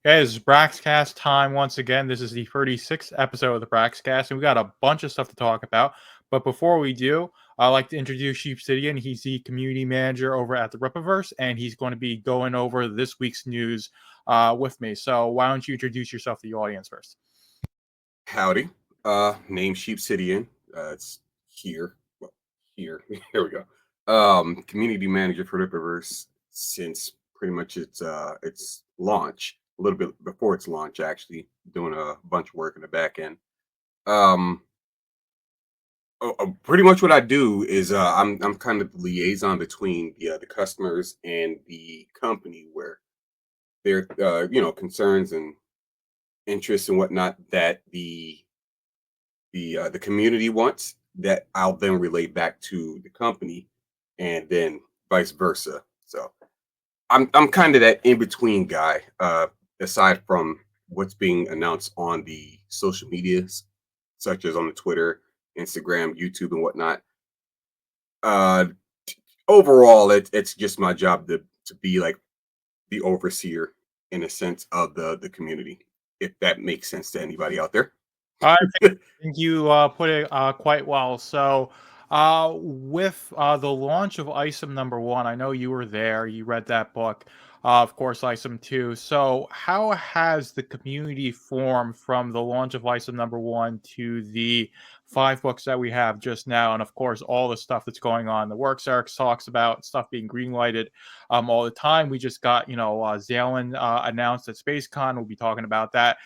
Hey, this is Braxcast time once again. This is the 36th episode of the Braxcast, and we got a bunch of stuff to talk about. But before we do, I'd like to introduce Sheepsidian. He's the community manager over at the Rippaverse, and he's going to be going over this week's news with me. So why don't you introduce yourself to the audience first? Howdy. Name Sheepsidian. It's here. Well, here. Here we go. Community manager for Rippaverse since pretty much its launch. A little bit before its launch, actually, doing a bunch of work in the back end. Um, Pretty much what I do is I'm kind of the liaison between the customers and the company, where their concerns and interests and whatnot that the community wants, that I'll then relay back to the company, and then vice versa. So I'm kind of that in between guy. Aside from what's being announced on the social medias, such as on the Twitter, Instagram, YouTube, and whatnot. Uh, Overall, it's just my job to be like the overseer in a sense of the community, if that makes sense to anybody out there. I think you put it quite well. So, with the launch of ISOM number one, I know you were there. You read that book, of course, ISOM two. So, how has the community formed from the launch of ISOM number one to the five books that we have just now, and of course, all the stuff that's going on, the works Eric talks about, stuff being greenlighted, all the time. We just got, Zalen announced at SpaceCon. We'll be talking about that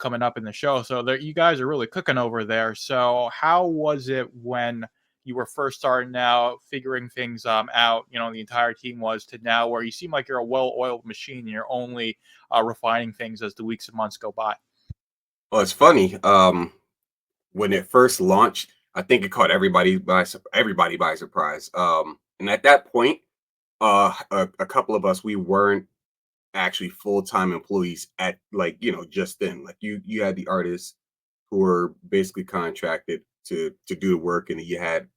coming up in the show. So there, you guys are really cooking over there. So how was it when you were first starting out, figuring things out? The entire team was to now where you seem like you're a well-oiled machine and you're only refining things as the weeks and months go by. Well, it's funny. When it first launched, I think it caught everybody by surprise. And at that point, a couple of us, we weren't actually full-time employees at, like, just then. Like, you had the artists who were basically contracted to do the work, and then you had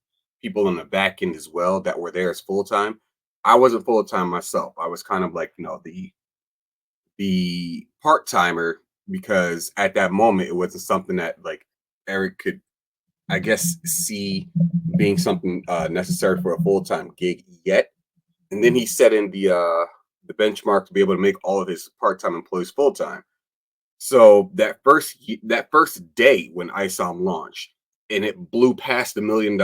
people on the back end as well that were there as full-time. I wasn't full-time myself. I was kind of like, the part-timer, because at that moment it wasn't something that, like, Eric could, I guess, see being something necessary for a full-time gig yet. And then he set in the benchmark to be able to make all of his part-time employees full-time. So that first day when ISOM launched and it blew past $1 million,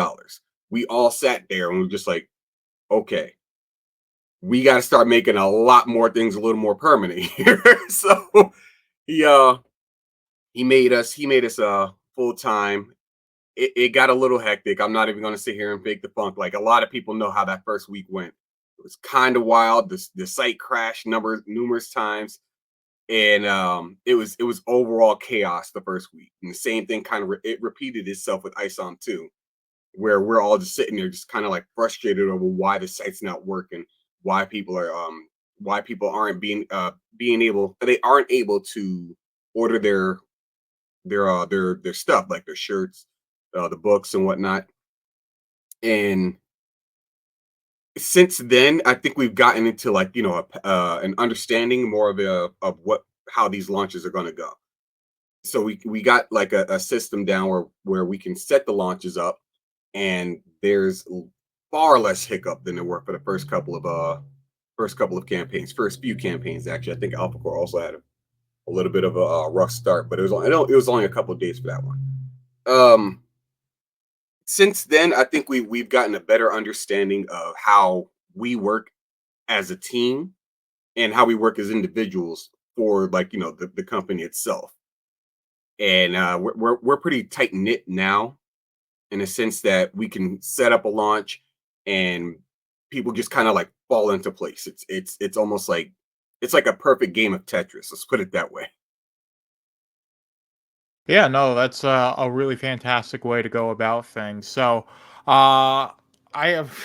we all sat there and we were just like, okay, we got to start making a lot more things a little more permanent here. So he uh he made us full time. It got a little hectic. I'm not even going to sit here and fake the funk. Like, a lot of people know how that first week went. It was kind of wild. The site crashed numerous times, and it was overall chaos the first week. And the same thing kind of it repeated itself with ISOM 2, where we're all just sitting there, just kind of like frustrated over why the site's not working, why people aren't they aren't able to order their stuff, like their shirts, the books and whatnot. And since then, I think we've gotten into, like, an understanding more of what how these launches are going to go. So we got like a system down where we can set the launches up, and there's far less hiccup than there were for the first couple of campaigns, first few campaigns actually. I think Alpha Core also had a little bit of a rough start, but it was only a couple of days for that one. Um, since then, I think we've gotten a better understanding of how we work as a team and how we work as individuals for, like, the company itself. And we're pretty tight knit now, in a sense that we can set up a launch and people just kind of like fall into place. It's almost like it's like a perfect game of Tetris. Let's put it that way. Yeah, no, that's a really fantastic way to go about things. So, uh, I have,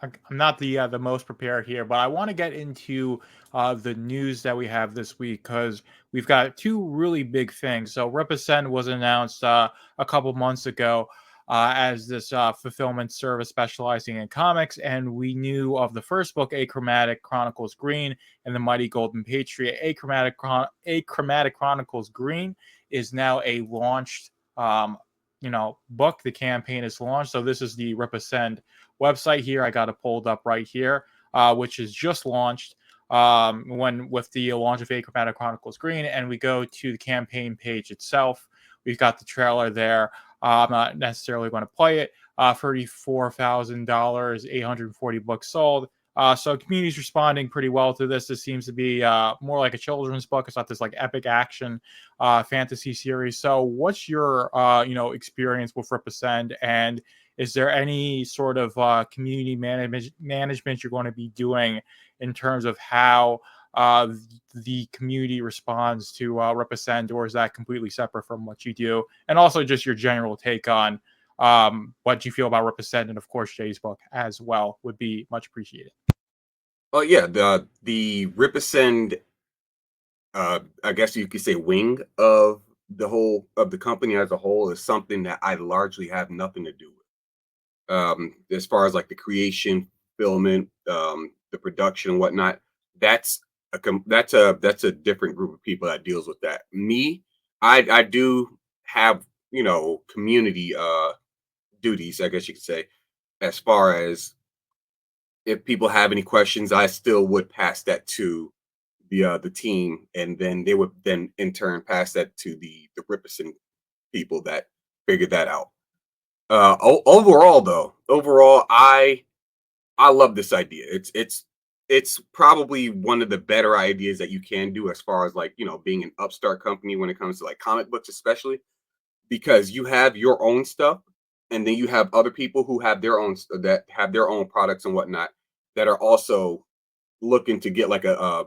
I'm not the most prepared here, but I want to get into the news that we have this week because we've got two really big things. So, RippaSend was announced a couple months ago. as this fulfillment service specializing in comics. And we knew of the first book, Achromatic Chronicles Green and the Mighty Golden Patriot. Achromatic Chronicles Green is now a launched book. The campaign is launched. So this is the RippaSend website here. I got it pulled up right here, which is just launched when with the launch of Achromatic Chronicles Green, and we go to the campaign page itself. We've got the trailer there. I'm not necessarily going to play it. $34,000, 840 books sold. So community's responding pretty well to this. This seems to be more like a children's book. It's not this like epic action fantasy series. So what's your experience with RippaSend, and is there any sort of community management you're going to be doing in terms of how the community responds to RippaSend, or is that completely separate from what you do? And also just your general take on what you feel about RippaSend, and of course Jay's book as well would be much appreciated. Oh yeah, the RippaSend, I guess you could say, wing of the company as a whole is something that I largely have nothing to do with. As far as like the creation, filming, the production and whatnot, that's that's a different group of people that deals with that. Me, I do have community duties, I guess you could say, as far as if people have any questions, I still would pass that to the team, and then they would then in turn pass that to the RippaSend people that figured that out. Overall, I love this idea. It's probably one of the better ideas that you can do as far as like being an upstart company when it comes to like comic books, especially because you have your own stuff, and then you have other people who have their own that have their own products and whatnot that are also looking to get like a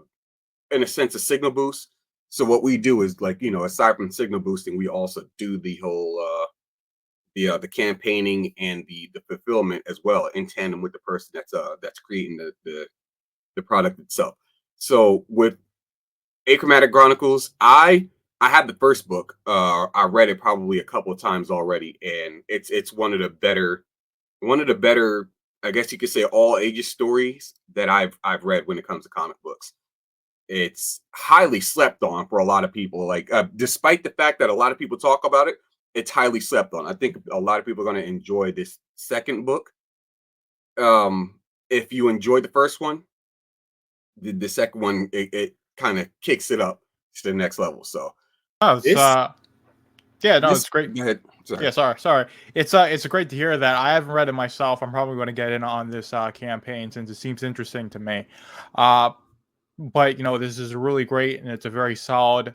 in a sense a signal boost. So what we do is like aside from signal boosting, we also do the whole the campaigning and the fulfillment as well in tandem with the person that's creating the product itself. So with Achromatic Chronicles, I had the first book. I read it probably a couple of times already, and it's one of the better, I guess you could say, all ages stories that I've read when it comes to comic books. It's highly slept on for a lot of people. Like, despite the fact that a lot of people talk about it, it's highly slept on. I think a lot of people are going to enjoy this second book. If you enjoyed the first one, the second one it kind of kicks it up to the next level. So Oh, it's this yeah, no, this it's great. go ahead. Sorry. Yeah, sorry. It's great to hear that. I haven't read it myself. I'm probably going to get in on this campaign since it seems interesting to me. Uh, but this is really great, and it's a very solid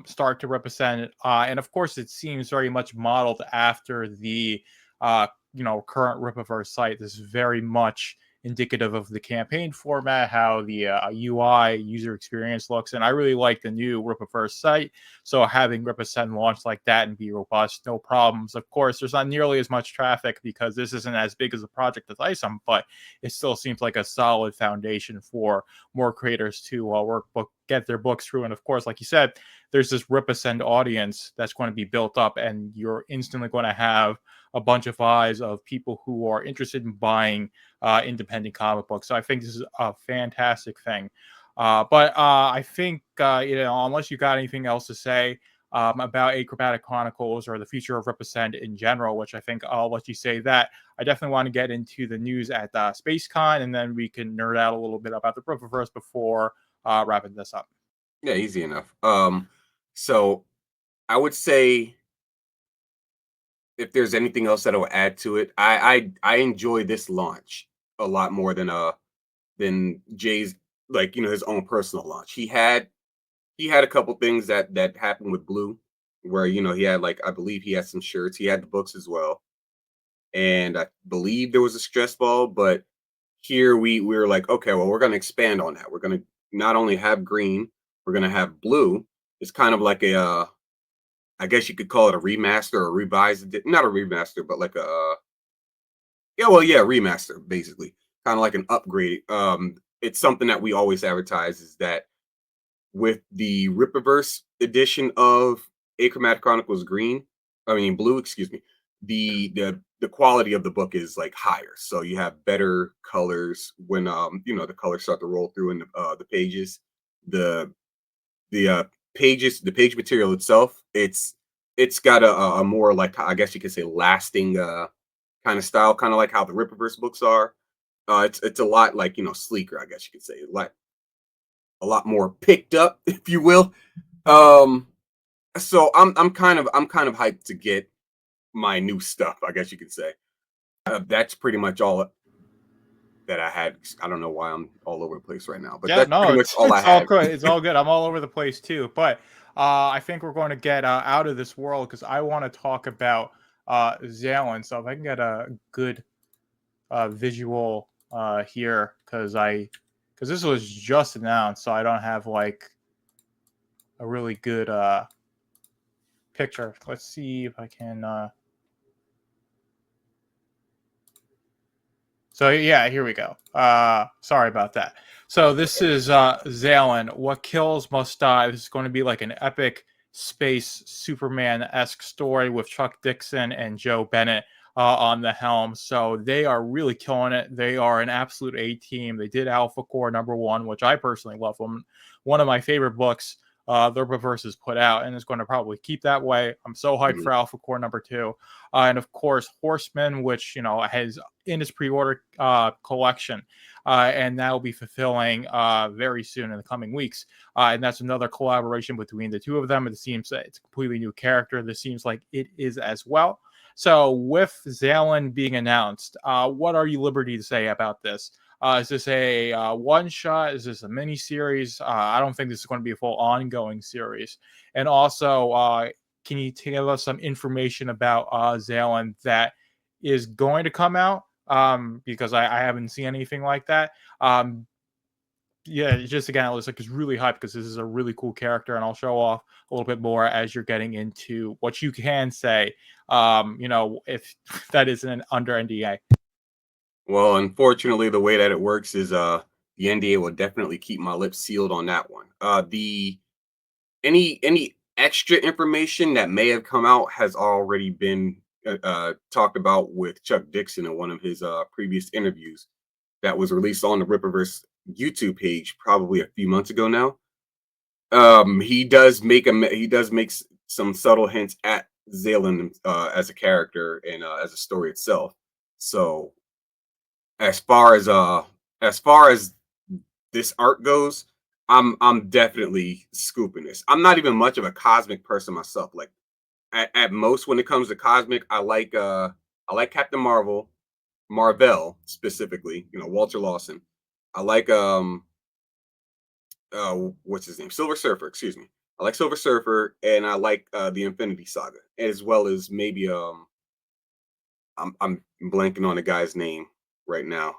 start to represent. And of course, it seems very much modeled after the current Rippaverse site. This is very much indicative of the campaign format, how the UI user experience looks, and I really like the new Rippaverse site. So having RippaSend launch like that and be robust, no problems. Of course, there's not nearly as much traffic because this isn't as big as a project as ISOM, but it still seems like a solid foundation for more creators to get their books through. And of course, like you said, there's this RippaSend audience that's going to be built up, and you're instantly going to have a bunch of eyes of people who are interested in buying independent comic books. So I think this is a fantastic thing. But I think unless you got anything else to say about Achromatic Chronicles or the future of RippaSend in general, which I think I'll let you say that. I definitely want to get into the news at SpaceCon, and then we can nerd out a little bit about the Rippaverse before wrapping this up. Yeah, easy enough. So I would say if there's anything else that I will add to it, I enjoy this launch a lot more than Jay's, like his own personal launch. He had a couple things that happened with Blue, where he had, like, I believe he had some shirts, he had the books as well, and I believe there was a stress ball. But here we were like, okay, well, we're going to expand on that. We're going to not only have green, we're going to have blue. It's kind of like a I guess you could call it a remaster or revised, not a remaster, but like a remaster, basically, kind of like an upgrade. It's something that we always advertise, is that with the Rippaverse edition of Achromatic Chronicles Green, I mean Blue, excuse me, the quality of the book is like higher, so you have better colors when the colors start to roll through in the pages. The the pages, the page material itself, it's got a more, like, I guess you could say, lasting kind of style, kind of like how the Rippaverse books are. It's a lot, like, sleeker, I guess you could say, like a lot more picked up, if you will. Um, so I'm kind of hyped to get my new stuff, I guess you could say. That's pretty much all that I had. I don't know why I'm all over the place right now, but Yeah, that's no, pretty much it's all I it's all had. good. It's all good. I'm all over the place too, but I think we're going to get out of this world because I want to talk about Zalen. So if I can get a good visual here, because this was just announced, so I don't have like a really good picture. Let's see if I can. So yeah, here we go. Sorry about that. So this is Zalen. What kills must die. This is going to be like an epic space Superman-esque story with Chuck Dixon and Joe Bennett on the helm. So they are really killing it. They are an absolute A team. They did Alpha Core #1, which I personally love. One of my favorite books the Rippaverse has put out, and is going to probably keep that way. I'm so hyped Mhm. for Alpha Core #2. And of course, Horseman, which has in his pre-order collection, and that will be fulfilling very soon in the coming weeks. And that's another collaboration between the two of them. It seems that it's a completely new character. This seems like it is as well. So, with Zalen being announced, what are you liberty to say about this? Is this a one shot? Is this a mini series? I don't think this is going to be a full ongoing series. And also, can you give us some information about Zalen that is going to come out? Because I haven't seen anything like that. Yeah, just again, it looks like it's really hyped because this is a really cool character, and I'll show off a little bit more as you're getting into what you can say. If that isn't under NDA. Well, unfortunately, the way that it works is the NDA will definitely keep my lips sealed on that one. The any extra information that may have come out has already been talked about with Chuck Dixon in one of his previous interviews that was released on the Rippaverse YouTube page probably a few months ago now. He does make some subtle hints at Zalen as a character and as a story itself. So as far as this art goes, I'm definitely scooping this. I'm not even much of a cosmic person myself. Like at most when it comes to cosmic, I like Captain Marvel specifically, Walter Lawson. I like what's his name? Silver Surfer, excuse me. I like Silver Surfer, and I like the Infinity Saga, as well as maybe I'm blanking on the guy's name right now,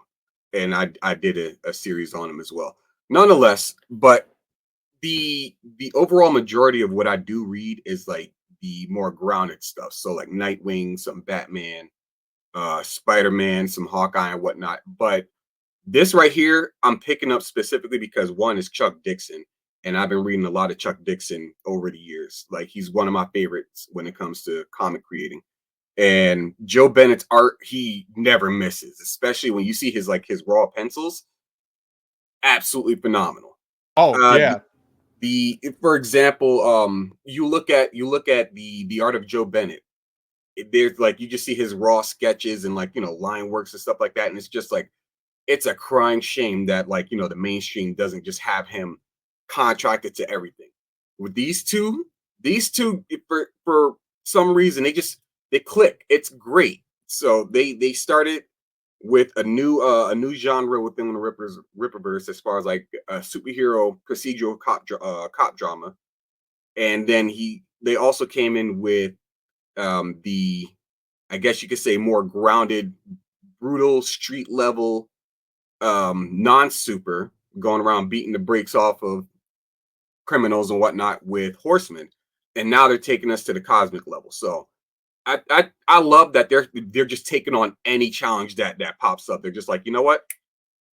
and I did a series on him as well. Nonetheless, but the overall majority of what I do read is like the more grounded stuff. So like Nightwing, some Batman, Spider-Man, some Hawkeye and whatnot. But this right here, I'm picking up specifically because one is Chuck Dixon, and I've been reading a lot of Chuck Dixon over the years. Like he's one of my favorites when it comes to comic creating. And Joe Bennett's art, he never misses, especially when you see his raw pencils. Absolutely phenomenal. Oh Uh, yeah. for example, you look at the art of Joe Bennett. There's like you just see his raw sketches and like line works and stuff like that, and it's just like it's a crying shame that like the mainstream doesn't just have him contracted to everything. With these two for some reason they click. It's great. So they started with a new genre within the Rippaverse as far as like a superhero procedural cop drama, and then they also came in with the, I guess you could say, more grounded, brutal street level non-super, going around beating the brakes off of criminals and whatnot with horsemen, and now they're taking us to the cosmic level. So I love that they're just taking on any challenge that pops up. They're just like, you know what,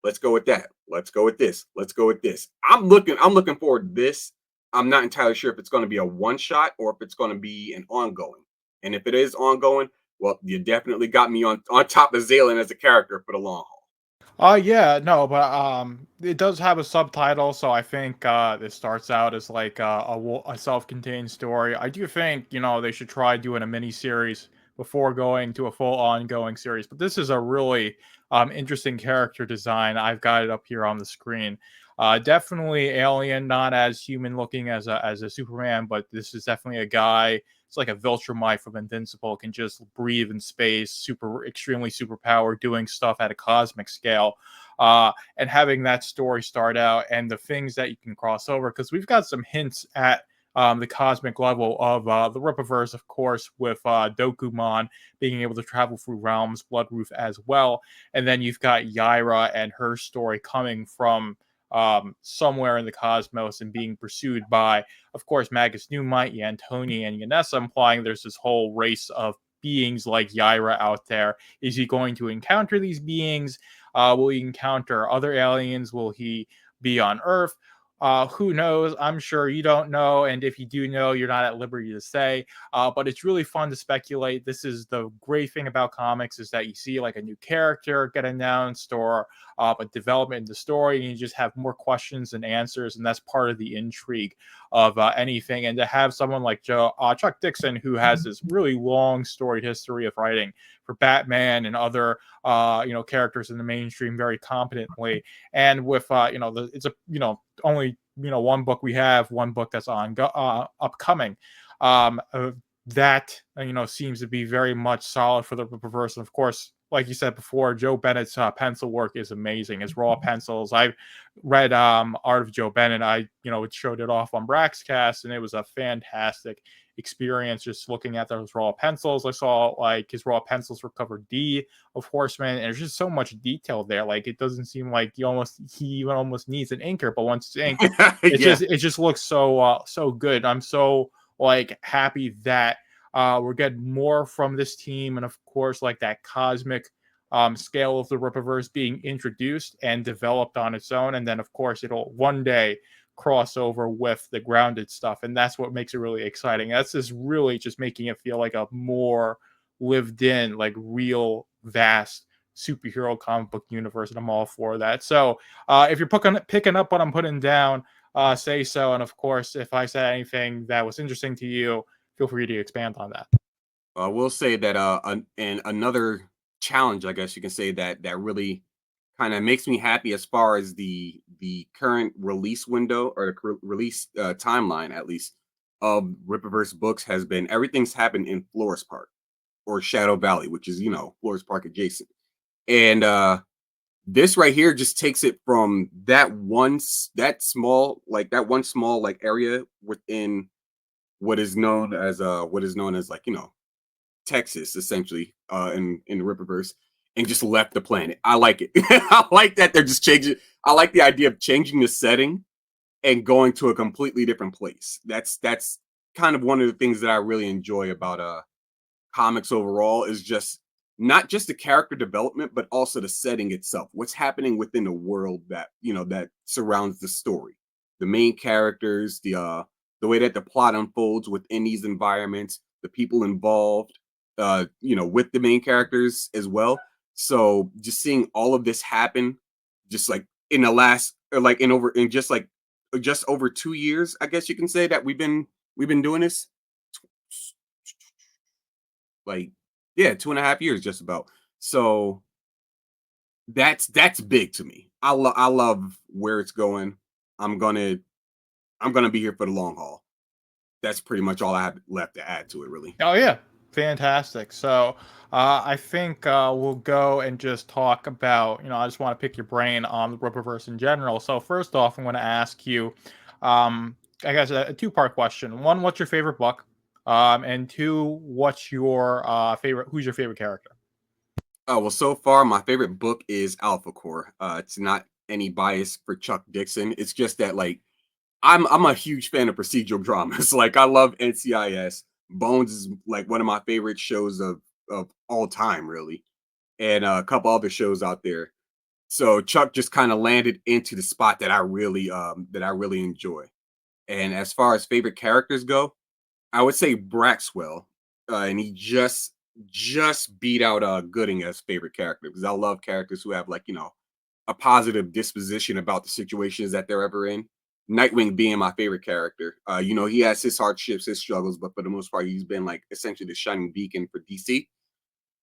let's go with that, let's go with this, let's go with this. I'm looking forward to this. I'm not entirely sure if it's going to be a one shot or if it's going to be an ongoing, and if it is ongoing, Well, you definitely got me on top of Zalen as a character for the long haul. Yeah, no, but it does have a subtitle, so I think this starts out as like a self-contained story. I do think they should try doing a mini series before going to a full ongoing series. But this is a really interesting character design. I've got it up here on the screen. Definitely alien, not as human looking as a Superman, but this is definitely a guy. It's like a Viltrumite from Invincible, can just breathe in space, extremely superpowered, doing stuff at a cosmic scale. And having that story start out and the things that you can cross over, because we've got some hints at the cosmic level of the Rippaverse, of course, with Dokumon being able to travel through realms, Bloodroof as well. And then you've got Yaira and her story coming from somewhere in the cosmos and being pursued by, of course, Magus Newmite, Yantoni, and Yanessa, implying there's this whole race of beings like Yaira out there. Is he going to encounter these beings? Will he encounter other aliens? Will he be on Earth? Who knows? I'm sure you don't know. And if you do know, you're not at liberty to say. But it's really fun to speculate. This is the great thing about comics, is that you see like a new character get announced or a development in the story, and you just have more questions and answers. And that's part of the intrigue of anything. And to have someone like Chuck Dixon, who has this really long storied history of writing for Batman and other characters in the mainstream very competently, and with it's a only one book we have, one book that's upcoming. That seems to be very much solid for the Rippaverse. And of course, like you said before, Joe Bennett's pencil work is amazing. His raw pencils. I've read Art of Joe Bennett. I it showed it off on Braxcast, and it was a fantastic experience just looking at those raw pencils. I saw like his raw pencils for cover D of Horseman, and there's just so much detail there. Like it doesn't seem like he even almost needs an inker, but once it's inked, Yeah. it just looks so good. I'm so like happy that we're getting more from this team, and of course, like that cosmic scale of the Rippaverse being introduced and developed on its own, and then of course it'll one day crossover with the grounded stuff, and that's what makes it really exciting. That's just really just making it feel like a more lived in, like real vast superhero comic book universe, and I'm all for that. So if you're picking up what I'm putting down, say so. And of course, if I said anything that was interesting to you, feel free to expand on that. I will say that and another challenge, I guess you can say, that really kind of makes me happy as far as the current release window, or the release timeline, at least, of Rippaverse books, has been everything's happened in Flores Park, or Shadow Valley, which is Flores Park adjacent. And this right here just takes it from that one small like area within what is known as, like, Texas, essentially, in the Rippaverse, and just left the planet. I like it. I like that they're just changing. I like the idea of changing the setting and going to a completely different place. That's kind of one of the things that I really enjoy about comics overall, is just not just the character development, but also the setting itself. What's happening within the world that surrounds the story, the main characters, the way that the plot unfolds within these environments, the people involved, with the main characters as well. So just seeing all of this happen, just like in the last, or like in just over 2 years, I guess you can say, that we've been doing this, like, yeah, 2.5 years, just about. So that's big to me. I love where it's going. I'm gonna I'm gonna be here for the long haul. That's pretty much all I have left to add to it, really. Oh yeah, fantastic. So I think we'll go and just talk about. I just want to pick your brain on the Rippaverse in general. So first off, I'm going to ask you, I guess a two-part question. One, what's your favorite book? And two, what's your favorite? Who's your favorite character? Oh, well, so far my favorite book is Alpha Core. It's not any bias for Chuck Dixon. It's just that, like, I'm a huge fan of procedural dramas. Like, I love NCIS. Bones is like one of my favorite shows of all time, really, and a couple other shows out there. So Chuck just kind of landed into the spot that I really enjoy. And as far as favorite characters go, I would say Braxwell, and he just just beat out Gooding as favorite character because I love characters who have like a positive disposition about the situations that they're ever in. Nightwing being my favorite character. He has his hardships, his struggles, but for the most part, he's been like essentially the shining beacon for DC.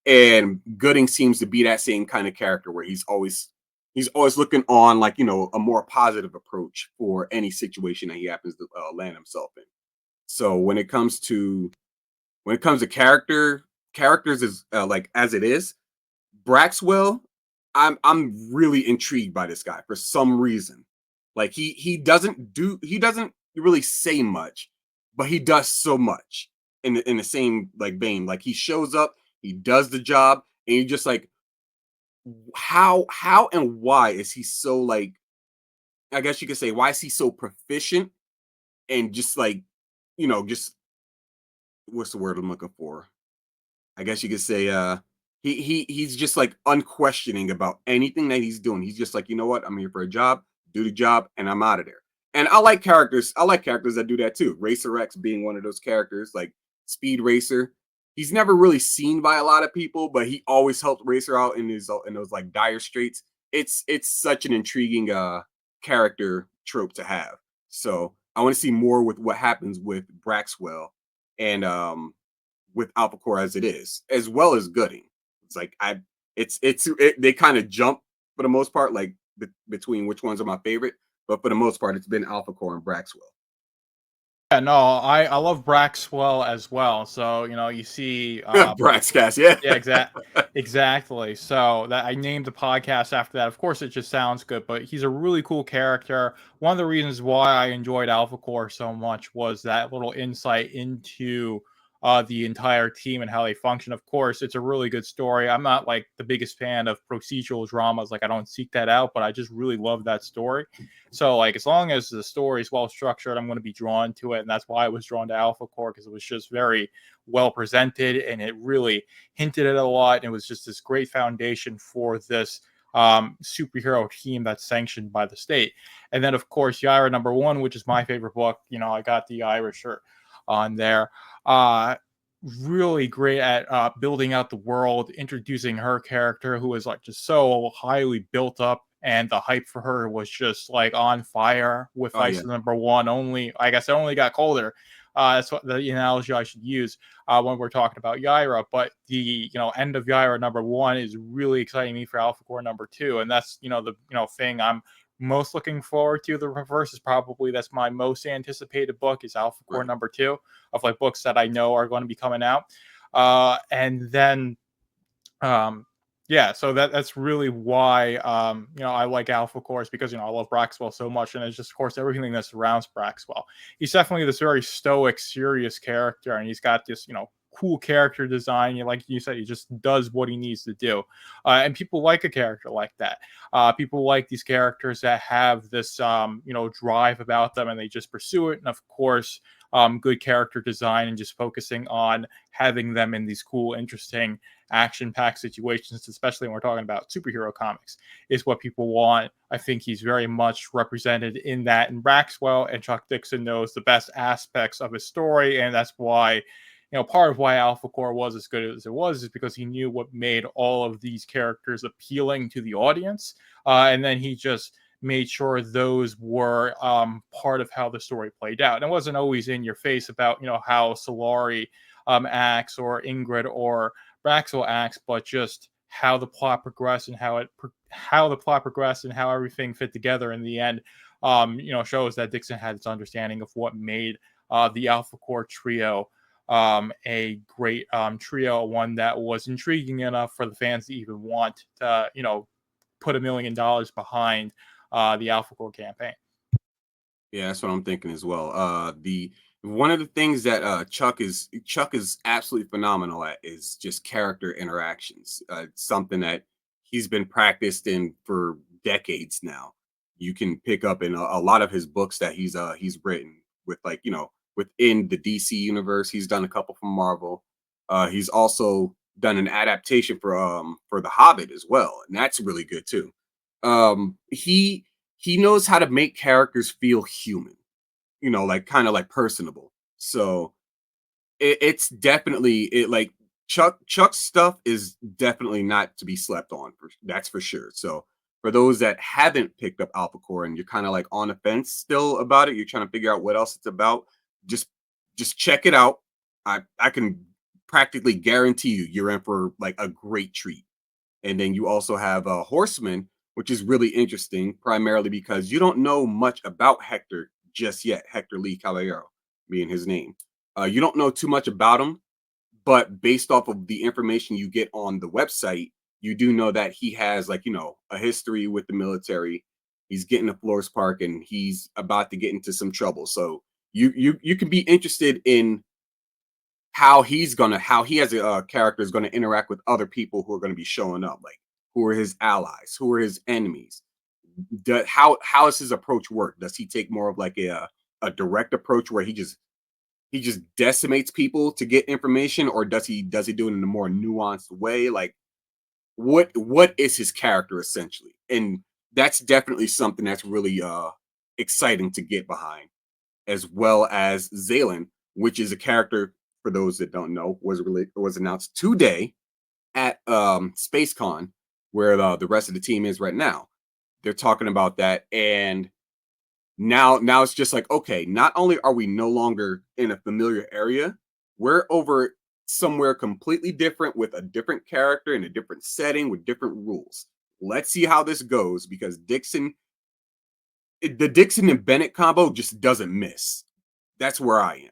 And Gooding seems to be that same kind of character where he's always looking on like a more positive approach for any situation that he happens to land himself in. So when it comes to characters is like as it is, Braxwell, I'm really intrigued by this guy for some reason. Like he doesn't really say much, but he does so much in the same like vein. Like he shows up, he does the job, and you just like how and why is he so like I guess you could say why is he so proficient and just like just what's the word I'm looking for? I guess you could say he's just like unquestioning about anything that he's doing. He's just like, you know what, I'm here for a job, do the job, and I'm out of there. And I like characters that do that too. Racer X being one of those characters, like Speed Racer. He's never really seen by a lot of people, but he always helped Racer out in those like dire straits. It's such an intriguing character trope to have. So I want to see more with what happens with Braxwell and with Alpha Core as it is, as well as Gooding. It's like they kind of jump for the most part, like between which ones are my favorite. But for the most part, it's been Alpha Core and Braxwell. Yeah, no, I love Braxwell as well. So you see, Braxcast, yeah. yeah, exactly. So that I named the podcast after that. Of course, it just sounds good, but he's a really cool character. One of the reasons why I enjoyed Alpha Core so much was that little insight into the entire team and how they function. Of course, it's a really good story. I'm not like the biggest fan of procedural dramas. Like I don't seek that out, but I just really love that story. So like as long as the story is well structured, I'm going to be drawn to it, and that's why I was drawn to Alpha Core because it was just very well presented and it really hinted at a lot. And it was just this great foundation for this superhero team that's sanctioned by the state. And then, of course, Yaira #1, which is my favorite book. I got the Irish shirt on there. Uh, Really great at building out the world, introducing her character, who is like just so highly built up. And the hype for her was just like on fire with Oh yeah, ISIS #1. Only, I guess, it only got colder. That's what the analogy I should use when we're talking about Yaira. But the end of Yaira #1 is really exciting me for Alpha Core #2, and that's the thing I'm most looking forward to. The reverse is probably that's my most anticipated book is Alpha Core right. #2 of like books that I know are going to be coming out, and then um, yeah, so that's really why I like Alpha Course because I love Braxwell so much, and it's just of course everything that surrounds Braxwell. He's definitely this very stoic, serious character, and he's got this cool character design. Like you said, he just does what he needs to do, and people like a character like that. People like these characters that have this drive about them, and they just pursue it. And of course, good character design and just focusing on having them in these cool, interesting action-packed situations, especially when we're talking about superhero comics, is what people want. I think he's very much represented in that in Braxwell, and Chuck Dixon knows the best aspects of his story, and that's why, part of why Alpha Core was as good as it was is because he knew what made all of these characters appealing to the audience, and then he just made sure those were part of how the story played out. And it wasn't always in your face about how Solari acts or Ingrid or Braxel acts, but just how the plot progressed and how everything fit together in the end. Shows that Dixon had its understanding of what made the Alpha Core trio a great trio, one that was intriguing enough for the fans to even want to, put $1 million behind the Alpha Core campaign. Yeah, that's what I'm thinking as well. The One of the things that Chuck is absolutely phenomenal at is just character interactions. It's something that he's been practiced in for decades now. You can pick up in a lot of his books that he's written with like within the DC universe. He's done a couple from Marvel. He's also done an adaptation for The Hobbit as well, and that's really good too. He knows how to make characters feel human, like kind of like personable. So it's definitely it like Chuck's stuff is definitely not to be slept on. That's for sure. So for those that haven't picked up Alpha Core and you're kind of like on the fence still about it, you're trying to figure out what else it's about. Just just check it out. I can practically guarantee you're in for like a great treat. And then you also have Horseman, which is really interesting, primarily because you don't know much about Hector just yet. Hector Lee Caballero, being his name. You don't know too much about him, but based off of the information you get on the website, you do know that he has like, a history with the military. He's getting a Flores Park and he's about to get into some trouble. So you can be interested in how he as a character is gonna interact with other people who are gonna be showing up, like who are his allies, who are his enemies. How does his approach work? Does he take more of like a direct approach where he just decimates people to get information, or does he do it in a more nuanced way? Like what is his character essentially? And that's definitely something that's really exciting to get behind, as well as Zalen, which is a character for those that don't know was announced today at SpaceCon, where the rest of the team is right now. They're talking about that, and now it's just like, okay, not only are we no longer in a familiar area, we're over somewhere completely different with a different character in a different setting with different rules. Let's see how this goes because the Dixon and Bennett combo just doesn't miss. That's where I am.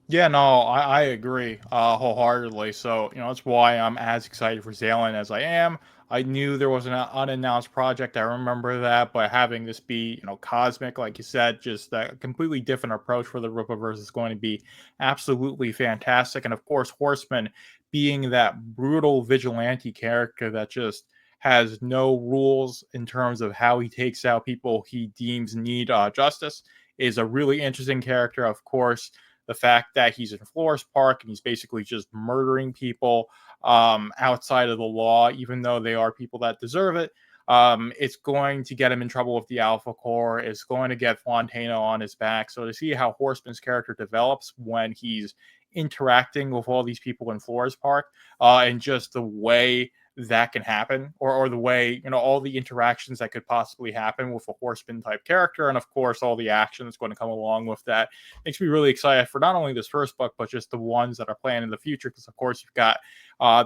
Yeah, no, I agree wholeheartedly. So, that's why I'm as excited for Zalen as I am. I knew there was an unannounced project. I remember that, but having this be, cosmic, like you said, just a completely different approach for the Rippaverse is going to be absolutely fantastic. And of course, Horseman being that brutal vigilante character that just has no rules in terms of how he takes out people he deems need justice is a really interesting character. Of course, the fact that he's in Flores Park and he's basically just murdering people outside of the law, even though they are people that deserve it. It's going to get him in trouble with the Alpha Core. It's going to get Fontana on his back. So to see how Horseman's character develops when he's interacting with all these people in Flores Park and just the way that can happen, or the way, all the interactions that could possibly happen with a horseman type character, and of course all the action that's going to come along with that, makes me really excited for not only this first book but just the ones that are planned in the future, because of course you've got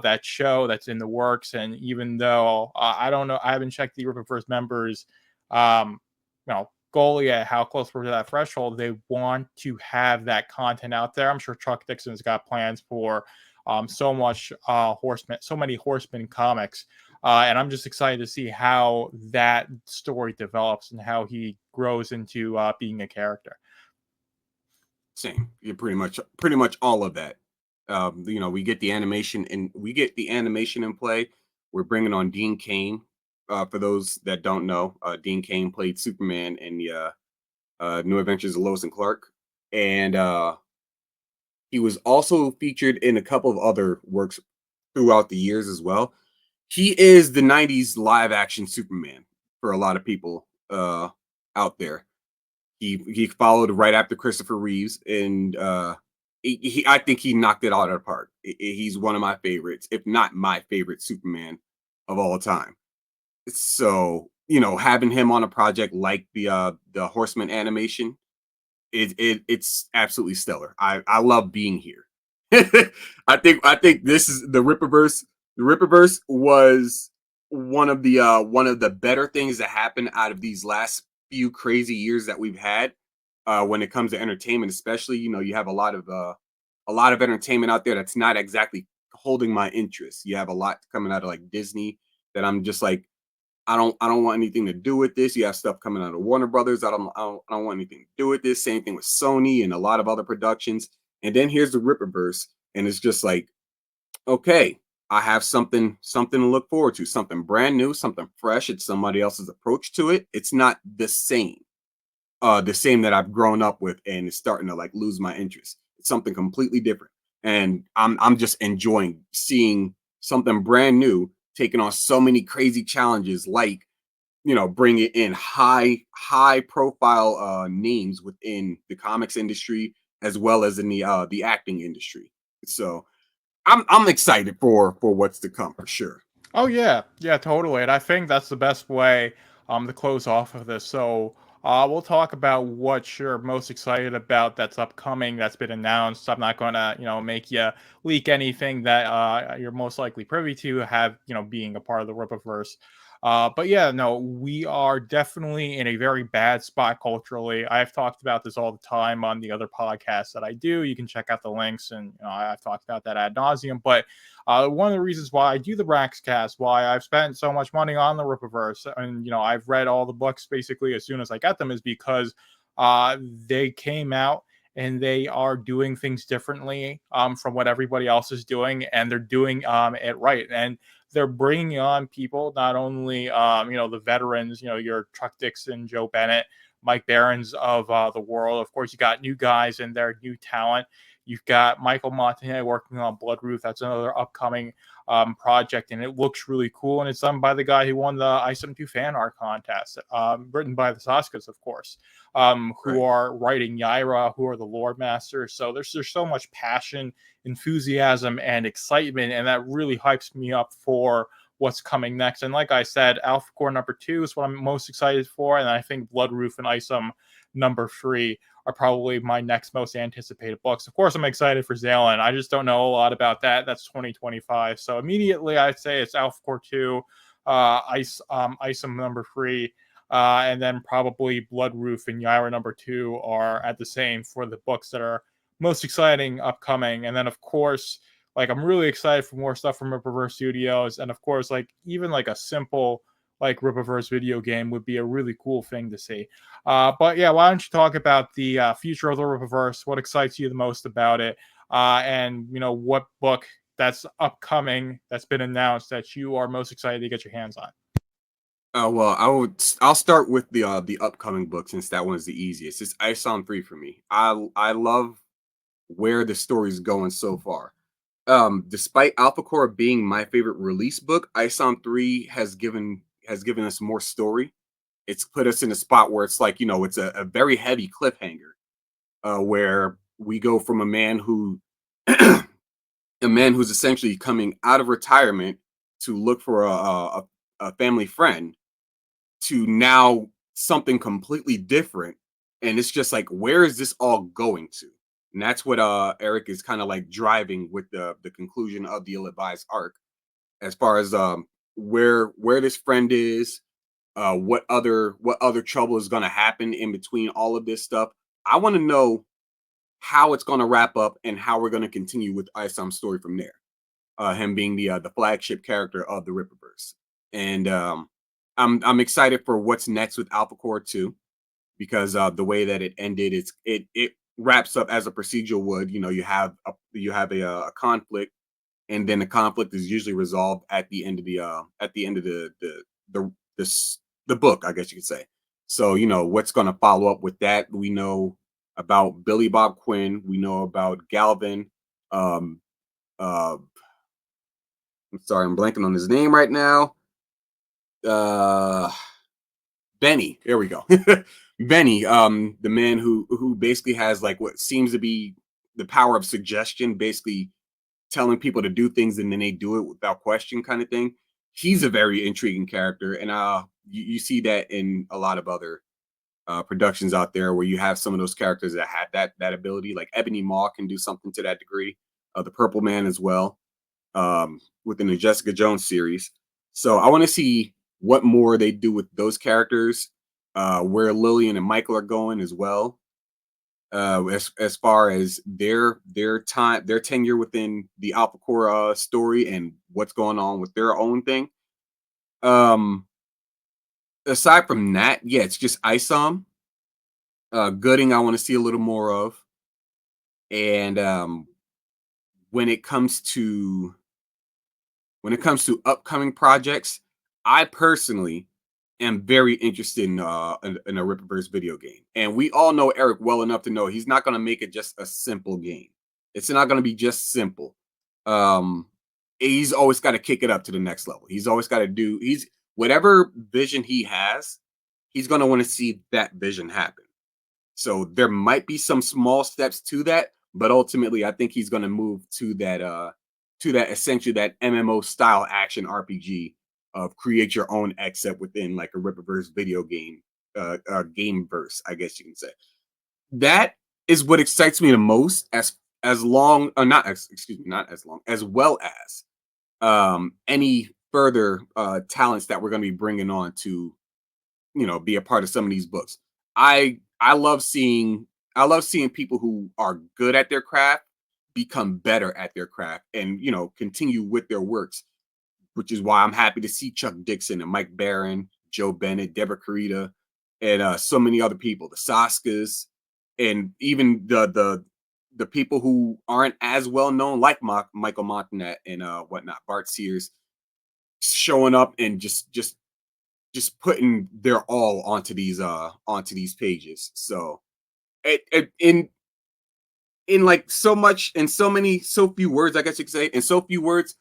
that show that's in the works. And even though I don't know, I haven't checked the Rippaverse members goal yet, how close we're to that threshold, they want to have that content out there. I'm sure Chuck Dixon's got plans for so many horseman comics. And I'm just excited to see how that story develops and how he grows into being a character. Same. Yeah, pretty much all of that. We get the animation and we get the animation in play. We're bringing on Dean Cain. For those that don't know, Dean Cain played Superman in the New Adventures of Lois and Clark, and he was also featured in a couple of other works throughout the years as well. He is the '90s live action Superman for a lot of people out there. He followed right after Christopher Reeves, and I think he knocked it out of the park. He's one of my favorites, if not my favorite Superman of all time. So having him on a project like the Horseman animation, it's absolutely stellar. I love being here. I think this is the Rippaverse. The Rippaverse was one of the better things that happened out of these last few crazy years that we've had when it comes to entertainment. Especially, you have a lot of entertainment out there that's not exactly holding my interest. You have a lot coming out of like Disney that I'm just like, I don't want anything to do with this. You have stuff coming out of Warner Brothers. I don't want anything to do with this. Same thing with Sony and a lot of other productions. And then here's the Rippaverse, and it's just like, okay, I have something to look forward to, something brand new, something fresh. It's somebody else's approach to it. It's not the same that I've grown up with, and it's starting to like lose my interest. It's something completely different, and I'm just enjoying seeing something brand new taking on so many crazy challenges, like bringing in high profile names within the comics industry as well as in the acting industry. So I'm excited for what's to come for sure. Oh yeah, yeah, totally. And I think that's the best way to close off of this. So we'll talk about what you're most excited about that's upcoming, that's been announced. I'm not gonna, make you leak anything that you're most likely privy to have, being a part of the Rippaverse. But yeah, no, we are definitely in a very bad spot culturally. I've talked about this all the time on the other podcasts that I do. You can check out the links, and I've talked about that ad nauseum. But one of the reasons why I do the Braxcast, why I've spent so much money on the Rippaverse, and I've read all the books basically as soon as I get them, is because they came out and they are doing things differently from what everybody else is doing, and they're doing it right. And they're bringing on people, not only the veterans, your Chuck Dixon, Joe Bennett, Mike Barons of the world. Of course, you got new guys in there, new talent. You've got Michael Montagne working on Bloodruth. That's another upcoming project, and it looks really cool. And it's done by the guy who won the ISOM 2 fan art contest, written by the Saskas, of course, who Right. are writing Yaira, who are the Lord Masters. So there's so much passion, enthusiasm, and excitement, and that really hypes me up for what's coming next. And like I said, Alpha Core number 2 is what I'm most excited for, and I think Bloodroof and ISOM number 3 are probably my next most anticipated books. Of course, I'm excited for Zalen. I just don't know a lot about that. That's 2025. So immediately, I'd say it's Alpha Core 2, ISOM number 3, and then probably Bloodroof and Yaira number 2 are at the same for the books that are most exciting upcoming. And then, of course, like I'm really excited for more stuff from Rippaverse Studios, and of course, like even like a simple like Rippaverse video game would be a really cool thing to see. But yeah, why don't you talk about the future of the Rippaverse? What excites you the most about it? And what book that's upcoming that's been announced that you are most excited to get your hands on? Well, I'll start with the upcoming book since that one's the easiest. It's ISOM 3 for me. I love where the story's going so far. Despite Alpha Core being my favorite release book, ISOM 3 has given us more story. It's put us in a spot where it's like, it's a very heavy cliffhanger, where we go from a man who's essentially coming out of retirement to look for a family friend, to now something completely different. And it's just like, where is this all going to? And that's what Eric is kind of like driving with the conclusion of the ill-advised arc, as far as where this friend is, what other trouble is going to happen in between all of this stuff. I want to know how it's going to wrap up and how we're going to continue with Isam's story from there. Him being the flagship character of the Rippaverse, and I'm excited for what's next with Alpha Core 2, because the way that it ended, it wraps up as a procedural would. You have a conflict, and then the conflict is usually resolved at the end of the the the book, I guess you could say. So what's going to follow up with that. We know about Billy Bob Quinn. We know about Galvin. Um, uh, I'm sorry, I'm blanking on his name right now. Uh, Benny. There we go. Benny, the man who basically has like what seems to be the power of suggestion, basically telling people to do things and then they do it without question, kind of thing. He's a very intriguing character, and you see that in a lot of other productions out there where you have some of those characters that had that ability. Like Ebony Maw can do something to that degree. The Purple Man as well, within the Jessica Jones series. So I want to see what more they do with those characters, where Lillian and Michael are going as well, as far as their tenure within the Alpha Core story and what's going on with their own thing. Um, Aside from that, yeah, it's just Isom. Gooding, I want to see a little more of, and when it comes to upcoming projects, I personally am very interested in a Rippaverse video game. And we all know Eric well enough to know he's not going to make it just a simple game. It's not going to be just simple. Um, he's always got to kick it up to the next level. He's always got to he's whatever vision he has, he's going to want to see that vision happen. So there might be some small steps to that, But ultimately, I think he's going to move to that essentially that MMO style action RPG of create your own except within like a Rippaverse video game, game verse, I guess you can say. That is what excites me the most, as long, not as excuse me, not as long, as well as any further talents that we're going to be bringing on to be a part of some of these books. I love seeing people who are good at their craft become better at their craft and continue with their works, which is why I'm happy to see Chuck Dixon and Mike Barron, Joe Bennett, Deborah Carita, and so many other people, the Saskas, and even the people who aren't as well known, like Michael Montanet and whatnot, Bart Sears, showing up and just putting their all onto these pages. So in like so much, in so few words, I guess you could say, in so few words,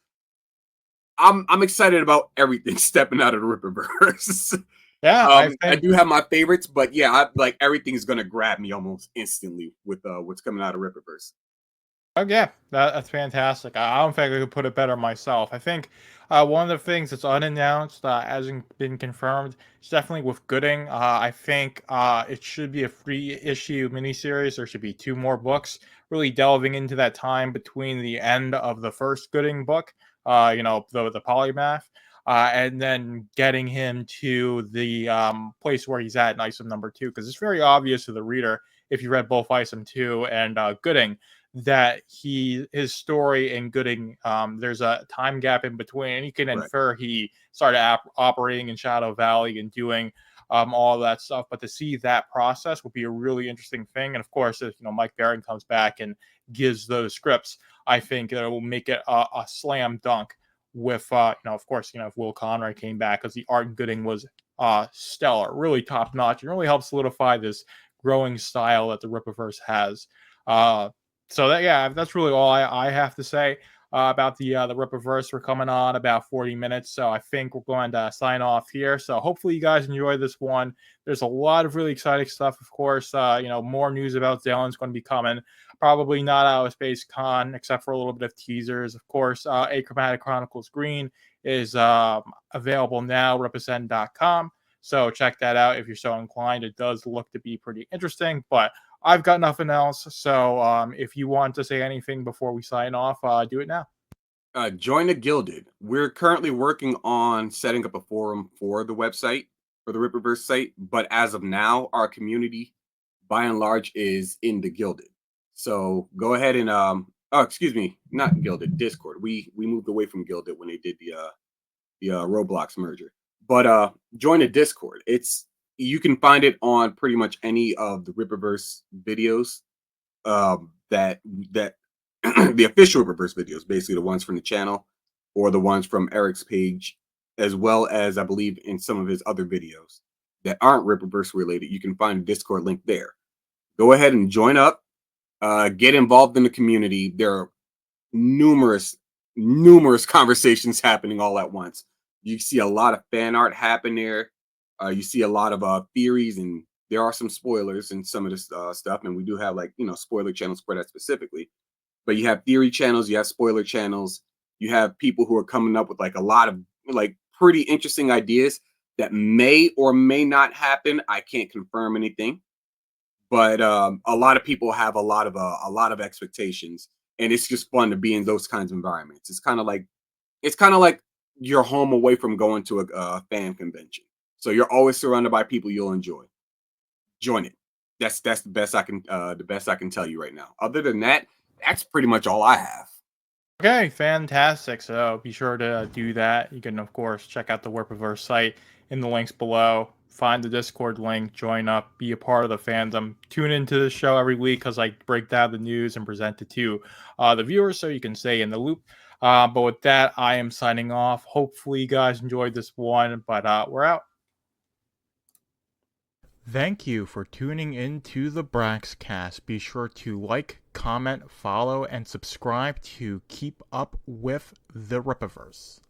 I'm excited about everything stepping out of the Rippaverse. Yeah, I I think. do have my favorites, but yeah, like everything's gonna grab me almost instantly with what's coming out of Rippaverse. Oh yeah, that's fantastic. I don't think I could put it better myself. I think one of the things that's unannounced, hasn't been confirmed, is definitely with Gooding. I think it should be a free issue miniseries. There should be two more books, really delving into that time between the end of the first Gooding book, the polymath, and then getting him to the place where he's at in Item number 2, because it's very obvious to the reader if you read both Item 2 and Gooding that his story and Gooding, there's a time gap in between, and you can Right. infer he started operating in Shadow Valley and doing all that stuff. But to see that process would be a really interesting thing. And of course, if Mike Barron comes back and gives those scripts, I think it will make it a slam dunk. With of course, if Will Conroy came back, because the art in Gooding was stellar, really top notch, and really helped solidify this growing style that the Rippaverse has. Uh, so that's really all I have to say about the Rippaverse. We're coming on about 40 minutes, so I think we're going to sign off here. So hopefully you guys enjoy this one. There's a lot of really exciting stuff, of course. More news about Zalen's going to be coming. Probably not out of Space Con, except for a little bit of teasers. Of course, Achromatic Chronicles Green is available now, RippaSend.com. So check that out if you're so inclined. It does look to be pretty interesting, but I've got nothing else. So if you want to say anything before we sign off, do it now. Join the Gilded. We're currently working on setting up a forum for the website, for the Rippaverse site, but as of now, our community, by and large, is in the Gilded. So go ahead and oh, excuse me, not Gilded, Discord. We moved away from Gilded when they did the Roblox merger. But join the Discord. You can find it on pretty much any of the Rippaverse videos, that the official Rippaverse videos, basically the ones from the channel or the ones from Eric's page, as well as I believe in some of his other videos that aren't Rippaverse related. You can find a Discord link there. Go ahead and join up, get involved in the community. There are numerous conversations happening all at once. You see a lot of fan art happen there. You see a lot of theories, and there are some spoilers in some of this stuff. And we do have spoiler channels for that specifically. But you have theory channels, you have spoiler channels, you have people who are coming up with like a lot of like pretty interesting ideas that may or may not happen. I can't confirm anything, but a lot of people have a lot of expectations, and it's just fun to be in those kinds of environments. It's kind of like you're home away from going to a fan convention, so you're always surrounded by people you'll enjoy. Join it. That's the best I can tell you right now. Other than that, that's pretty much all I have. Okay, fantastic. So be sure to do that. You can, of course, check out the Rippaverse site in the links below. Find the Discord link, join up, be a part of the fandom. Tune into the show every week because I break down the news and present it to the viewers so you can stay in the loop. But with that, I am signing off. Hopefully, you guys enjoyed this one, but we're out. Thank you for tuning in to the Braxcast. Be sure to like, comment, follow, and subscribe to keep up with the Rippaverse.